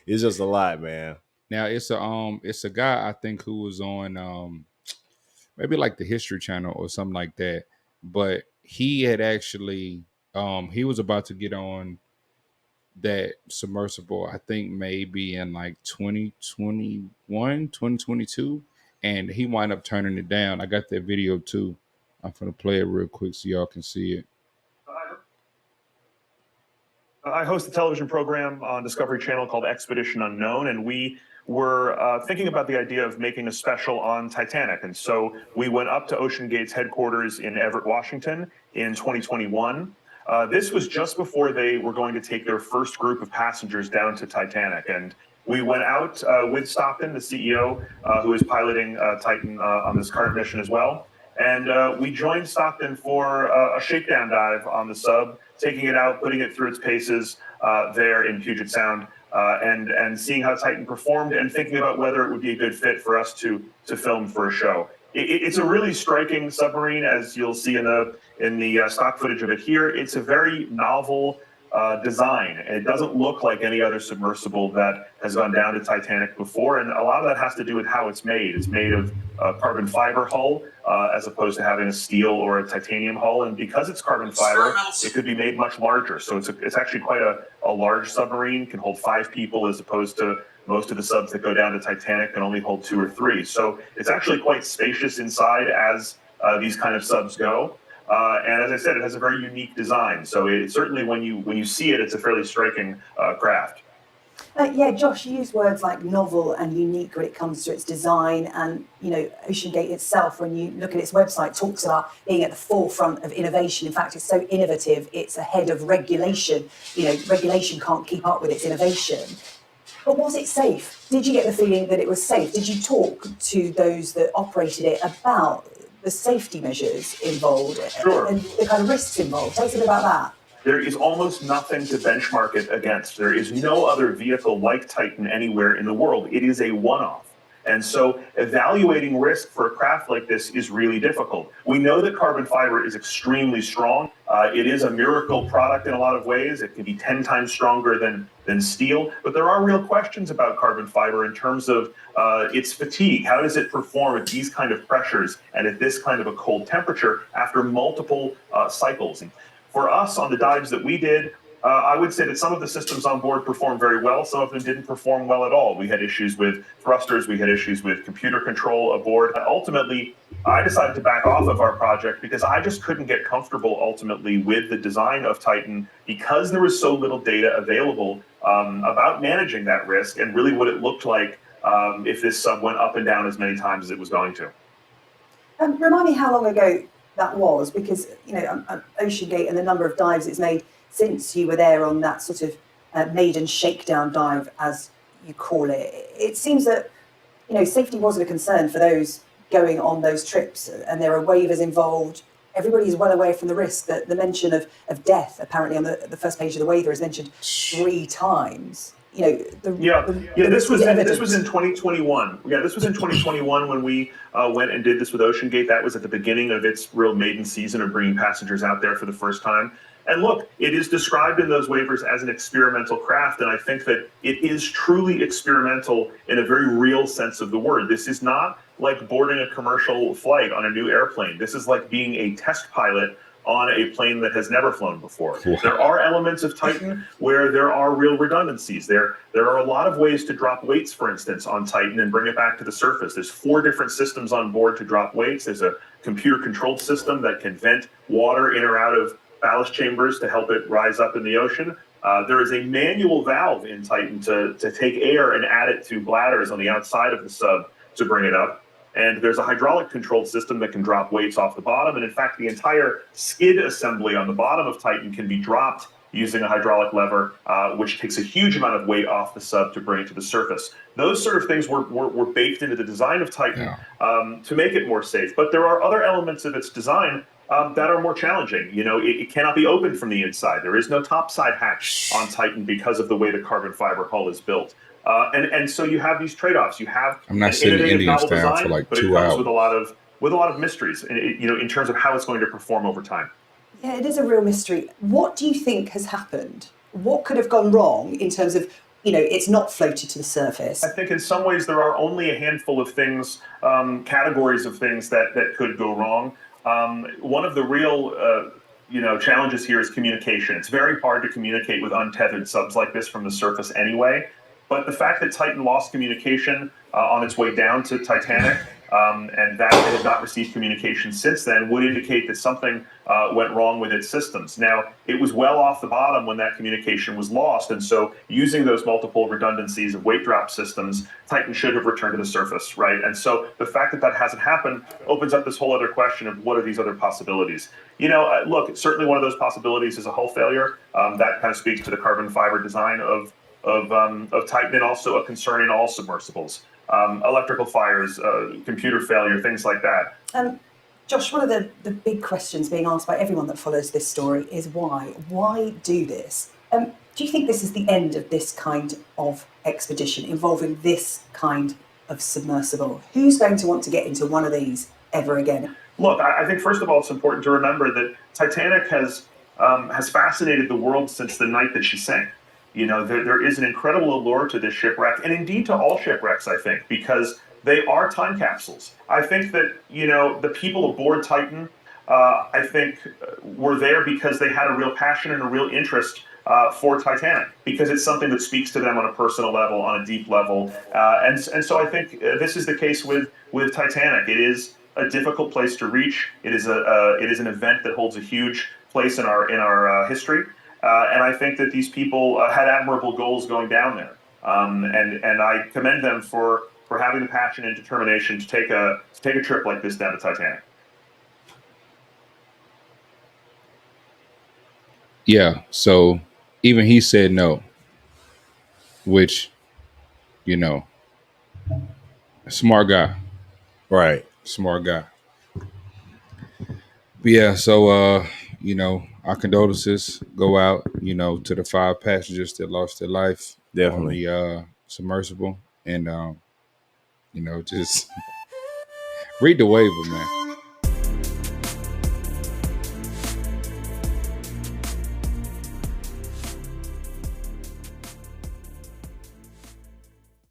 It's just a lot, man. Now it's a guy I think who was on maybe like the History Channel or something like that. But he had actually he was about to get on that submersible, I think maybe in like 2021, 2022, and he wound up turning it down. I got that video too. I'm gonna play it real quick so y'all can see it. I host a television program on Discovery Channel called Expedition Unknown, and we were thinking about the idea of making a special on Titanic. And so we went up to Ocean Gate's headquarters in Everett, Washington in 2021. This was just before they were going to take their first group of passengers down to Titanic. And we went out with Stockton, the CEO, who is piloting Titan on this current mission as well. And we joined Stockton for a shakedown dive on the sub, taking it out, putting it through its paces there in Puget Sound, and seeing how Titan performed and thinking about whether it would be a good fit for us to film for a show. It's a really striking submarine, as you'll see in the stock footage of it here. It's a very novel design. It doesn't look like any other submersible that has gone down to Titanic before, and a lot of that has to do with how it's made. It's made of carbon fiber hull as opposed to having a steel or a titanium hull, and because it's carbon fiber, it could be made much larger. So it's actually quite a large submarine, can hold 5 people as opposed to most of the subs that go down to Titanic can only hold 2 or 3. So it's actually quite spacious inside as these kind of subs go. And as I said, it has a very unique design. So it certainly, when you see it, it's a fairly striking craft. Yeah, Josh, you use words like novel and unique when it comes to its design, and OceanGate itself, when you look at its website, talks about being at the forefront of innovation. In fact, it's so innovative, it's ahead of regulation. Regulation can't keep up with its innovation. But was it safe? Did you get the feeling that it was safe? Did you talk to those that operated it about the safety measures involved Sure. and the kind of risks involved? Tell us a bit about that. There is almost nothing to benchmark it against. There is no other vehicle like Titan anywhere in the world. It is a one-off. And so evaluating risk for a craft like this is really difficult. We know that carbon fiber is extremely strong. It is a miracle product in a lot of ways. It can be 10 times stronger than steel. But there are real questions about carbon fiber in terms of its fatigue. How does it perform at these kind of pressures and at this kind of a cold temperature after multiple cycles? And for us, on the dives that we did, I would say that some of the systems on board performed very well. Some of them didn't perform well at all. We had issues with thrusters. We had issues with computer control aboard. Ultimately, I decided to back off of our project because I just couldn't get comfortable ultimately with the design of Titan because there was so little data available about managing that risk and really what it looked like if this sub went up and down as many times as it was going to. Remind me how long ago that was, because OceanGate and the number of dives it's made since you were there on that sort of maiden shakedown dive, as you call it. It seems that safety wasn't a concern for those going on those trips, and there are waivers involved. Everybody's well aware from the risk that the mention of death, apparently on the first page of the waiver, is mentioned 3 times. This was in 2021. Yeah, this was in 2021 when we went and did this with OceanGate. That was at the beginning of its real maiden season of bringing passengers out there for the first time. And look, it is described in those waivers as an experimental craft, and I think that it is truly experimental in a very real sense of the word. This is not like boarding a commercial flight on a new airplane. This is like being a test pilot on a plane that has never flown before. Wow. There are elements of Titan where there are real redundancies. There are a lot of ways to drop weights, for instance, on Titan and bring it back to the surface. There's 4 different systems on board to drop weights. There's a computer-controlled system that can vent water in or out of ballast chambers to help it rise up in the ocean. There is a manual valve in Titan to take air and add it to bladders on the outside of the sub to bring it up. And there's a hydraulic controlled system that can drop weights off the bottom. And in fact, the entire skid assembly on the bottom of Titan can be dropped using a hydraulic lever, which takes a huge amount of weight off the sub to bring it to the surface. Those sort of things were baked into the design of Titan to make it more safe. But there are other elements of its design that are more challenging. It cannot be opened from the inside. There is no topside hatch on Titan because of the way the carbon fiber hull is built. And so you have these trade-offs. You have I'm not sitting Indian style for like 2 hours. With a lot of mysteries, in terms of how it's going to perform over time. Yeah, it is a real mystery. What do you think has happened? What could have gone wrong in terms of it's not floated to the surface. I think in some ways there are only a handful of things, categories of things that could go wrong. One of the real challenges here is communication. It's very hard to communicate with untethered subs like this from the surface anyway. But the fact that Titan lost communication on its way down to Titanic, and that it has not received communication since then, would indicate that something went wrong with its systems. Now, it was well off the bottom when that communication was lost, and so using those multiple redundancies of weight drop systems, Titan should have returned to the surface, right? And so the fact that that hasn't happened opens up this whole other question of what are these other possibilities? Look, certainly one of those possibilities is a hull failure. That kind of speaks to the carbon fiber design of Titan, and also a concern in all submersibles. Electrical fires, computer failure, things like that. Josh, one of the big questions being asked by everyone that follows this story is why? Why do this? Do you think this is the end of this kind of expedition involving this kind of submersible? Who's going to want to get into one of these ever again? Look, I think first of all, it's important to remember that Titanic has fascinated the world since the night that she sank. There is an incredible allure to this shipwreck, and indeed to all shipwrecks, I think, because they are time capsules. I think that, the people aboard Titan, I think, were there because they had a real passion and a real interest for Titanic, because it's something that speaks to them on a personal level, on a deep level. And so I think this is the case with Titanic. It is a difficult place to reach. It is an event that holds a huge place in our history. And I think that these people had admirable goals going down there. And I commend them for having the passion and determination to take a trip like this down to Titanic. Yeah. So even he said no, which, smart guy. Right. Smart guy. But yeah, so our condolences go out, to the 5 passengers that lost their life Definitely. on the submersible. And just read the waiver, man.